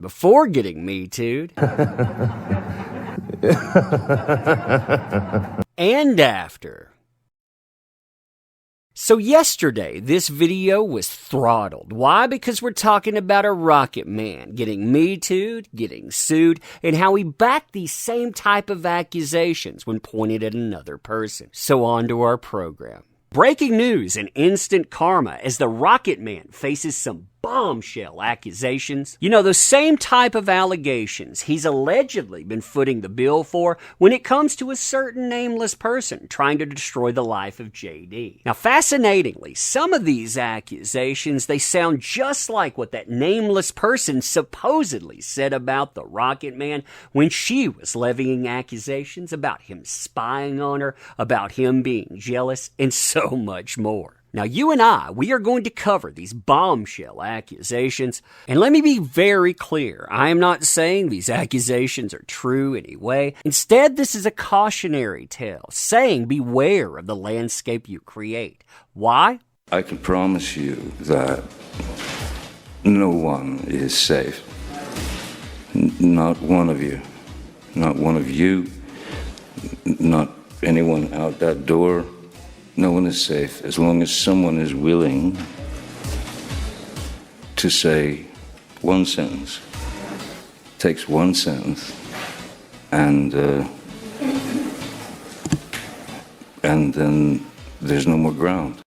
before getting Me Too'd, and after. So yesterday, this video was throttled. Why? Because we're talking about a rocket man getting Me Too'd, getting sued, and how he backed these same type of accusations when pointed at another person. So on to our program. Breaking news and instant karma as the rocket man faces some bombshell accusations. You know, those same type of allegations he's allegedly been footing the bill for when it comes to a certain nameless person trying to destroy the life of JD. Now, fascinatingly, some of these accusations, they sound just like what that nameless person supposedly said about the rocket man when she was levying accusations about him spying on her, about him being jealous, and so much more. Now, you and we are going to cover these bombshell accusations. And let me be very clear. I am not saying these accusations are true in any way. Instead, this is a cautionary tale saying beware of the landscape you create. Why? I can promise you that no one is safe. Not one of you. Not one of you. Not anyone out that door. No one is safe as long as someone is willing to say one sentence, takes one sentence, and then there's no more ground.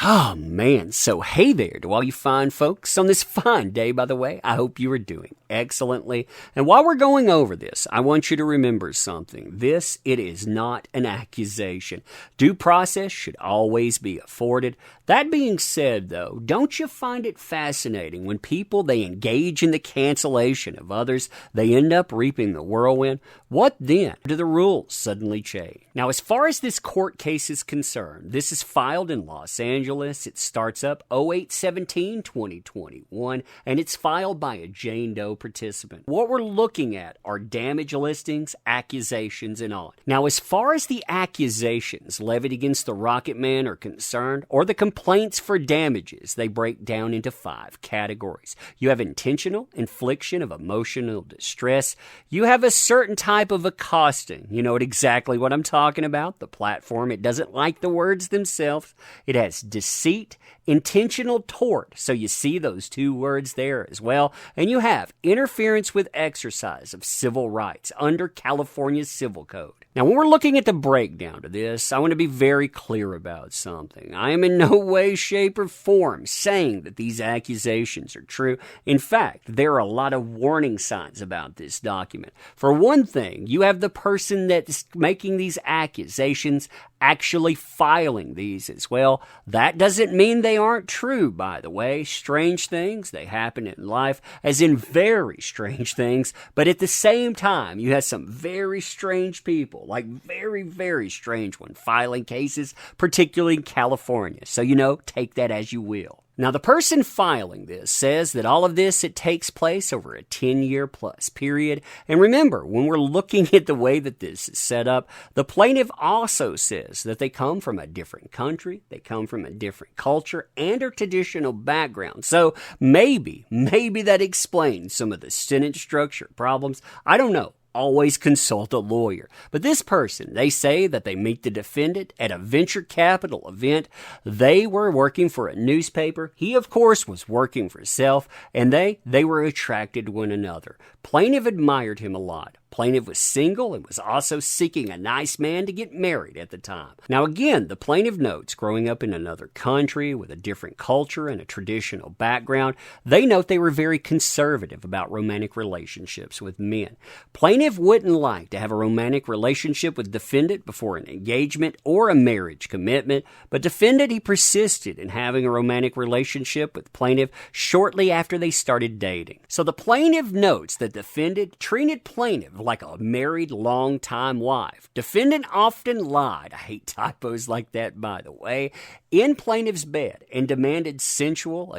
Oh man, so hey there to all you fine folks on this fine day, by the way. I hope you are doing excellently. And while we're going over this, I want you to remember something. It is not an accusation. Due process should always be afforded. That being said, though, don't you find it fascinating when people, they engage in the cancellation of others, they end up reaping the whirlwind? What then do the rules suddenly change? Now, as far as this court case is concerned, this is filed in Los Angeles. It starts up 08/17/2021, and it's filed by a Jane Doe participant. What we're looking at are damage listings, accusations, and on. Now, as far as the accusations levied against the rocket man are concerned, or the complaints for damages, they break down into 5 categories. You have intentional infliction of emotional distress. You have a certain type of accosting. You know exactly what I'm talking about. The platform, it doesn't like the words themselves. It has deceit, intentional tort. So you see those 2 words there as well. And you have interference with exercise of civil rights under California's Civil Code. Now, when we're looking at the breakdown to this, I want to be very clear about something. I am in no way, shape, or form saying that these accusations are true. In fact, there are a lot of warning signs about this document. For one thing, you have the person that's making these accusations actually filing these as well. That doesn't mean they aren't true, by the way. Strange things, they happen in life, as in very strange things, but at the same time, you have some very strange people, like very, very strange one, filing cases, particularly in California. So, take that as you will. Now, the person filing this says that all of this, it takes place over a 10-year plus period. And remember, when we're looking at the way that this is set up, the plaintiff also says that they come from a different country, they come from a different culture, and a traditional background. So maybe that explains some of the sentence structure problems. I don't know. Always consult a lawyer. But this person, they say that they meet the defendant at a venture capital event. They were working for a newspaper. He, of course, was working for himself, and they were attracted to one another. Plaintiff admired him a lot. Plaintiff was single and was also seeking a nice man to get married at the time. Now again, the plaintiff notes growing up in another country with a different culture and a traditional background, they note they were very conservative about romantic relationships with men. Plaintiff wouldn't like to have a romantic relationship with defendant before an engagement or a marriage commitment, but defendant, he persisted in having a romantic relationship with plaintiff shortly after they started dating. So the plaintiff notes that defendant treated plaintiff like a married long-time wife. Defendant often lied, I hate typos like that by the way, in plaintiff's bed and demanded sensual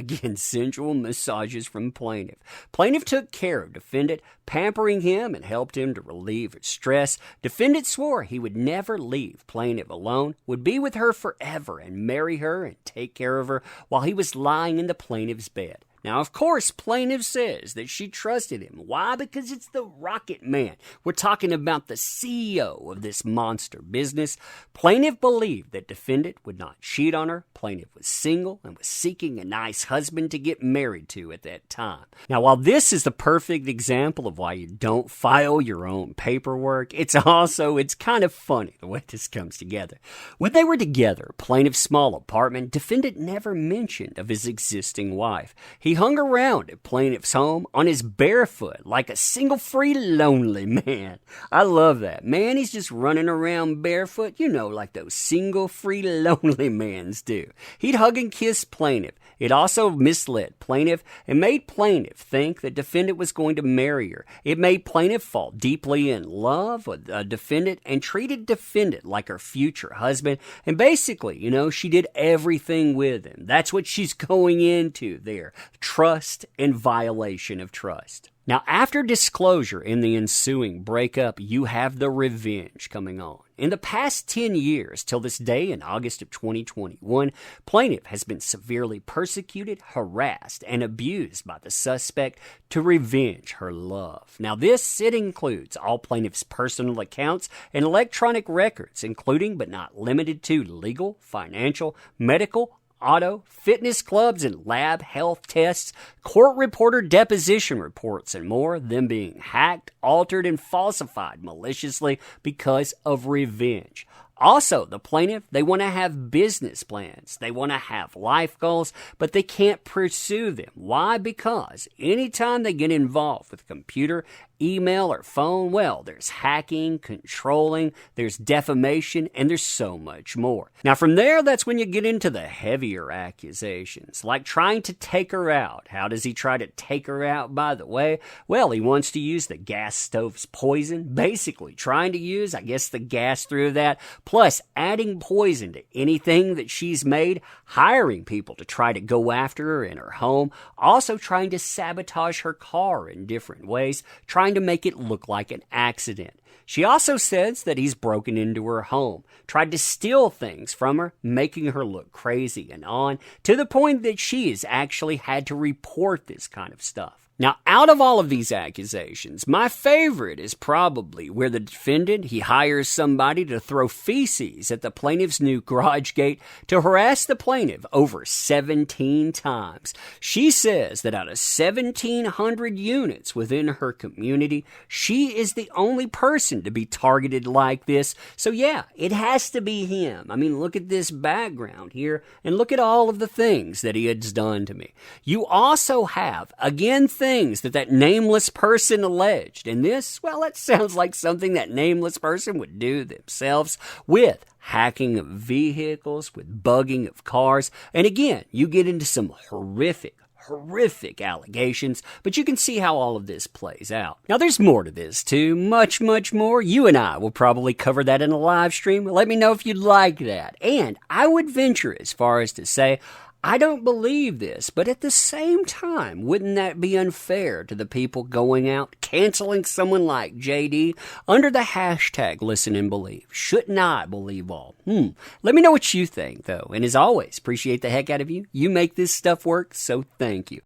massages from plaintiff. Plaintiff took care of defendant, pampering him and helped him to relieve his stress. Defendant swore he would never leave plaintiff alone, would be with her forever and marry her and take care of her while he was lying in the plaintiff's bed. Now, of course, plaintiff says that she trusted him. Why? Because it's the Rocketman. We're talking about the CEO of this monster business. Plaintiff believed that defendant would not cheat on her. Plaintiff was single and was seeking a nice husband to get married to at that time. Now, while this is the perfect example of why you don't file your own paperwork, it's kind of funny the way this comes together. When they were together, plaintiff's small apartment, defendant never mentioned of his existing wife. He hung around at plaintiff's home on his barefoot like a single free lonely man. I love that. Man, he's just running around barefoot, like those single free lonely mans do. He'd hug and kiss plaintiff. It also misled plaintiff and made plaintiff think that defendant was going to marry her. It made plaintiff fall deeply in love with defendant and treated defendant like her future husband. And basically, she did everything with him. That's what she's going into there. Trust and violation of trust. Now, after disclosure in the ensuing breakup, you have the revenge coming on. In the past 10 years, till this day in August of 2021, plaintiff has been severely persecuted, harassed, and abused by the suspect to revenge her love. Now, it includes all plaintiff's personal accounts and electronic records, including but not limited to legal, financial, medical, auto, fitness clubs, and lab health tests, court reporter deposition reports, and more, them being hacked, altered, and falsified maliciously because of revenge. Also, the plaintiff, they want to have business plans. They want to have life goals, but they can't pursue them. Why? Because anytime they get involved with computer, email, or phone, well, there's hacking, controlling, there's defamation, and there's so much more. Now, from there, that's when you get into the heavier accusations, like trying to take her out. How does he try to take her out, by the way? Well, he wants to use the gas stove's poison, basically trying to use, the gas through that, plus adding poison to anything that she's made, hiring people to try to go after her in her home, also trying to sabotage her car in different ways, trying to make it look like an accident. She also says that he's broken into her home, tried to steal things from her, making her look crazy and on, to the point that she has actually had to report this kind of stuff. Now, out of all of these accusations, my favorite is probably where the defendant, he hires somebody to throw feces at the plaintiff's new garage gate to harass the plaintiff over 17 times. She says that out of 1,700 units within her community, she is the only person to be targeted like this. So yeah, it has to be him. Look at this background here and look at all of the things that he has done to me. You also have, again, things that nameless person alleged. And this, well, that sounds like something that nameless person would do themselves, with hacking of vehicles, with bugging of cars. And again, you get into some horrific allegations, but you can see how all of this plays out. Now, there's more to this, too. Much, much more. You and I will probably cover that in a live stream. Let me know if you'd like that. And I would venture as far as to say, I don't believe this, but at the same time, wouldn't that be unfair to the people going out, canceling someone like JD under the hashtag listen and believe? Shouldn't I believe all? Let me know what you think, though. And as always, appreciate the heck out of you. You make this stuff work, so thank you.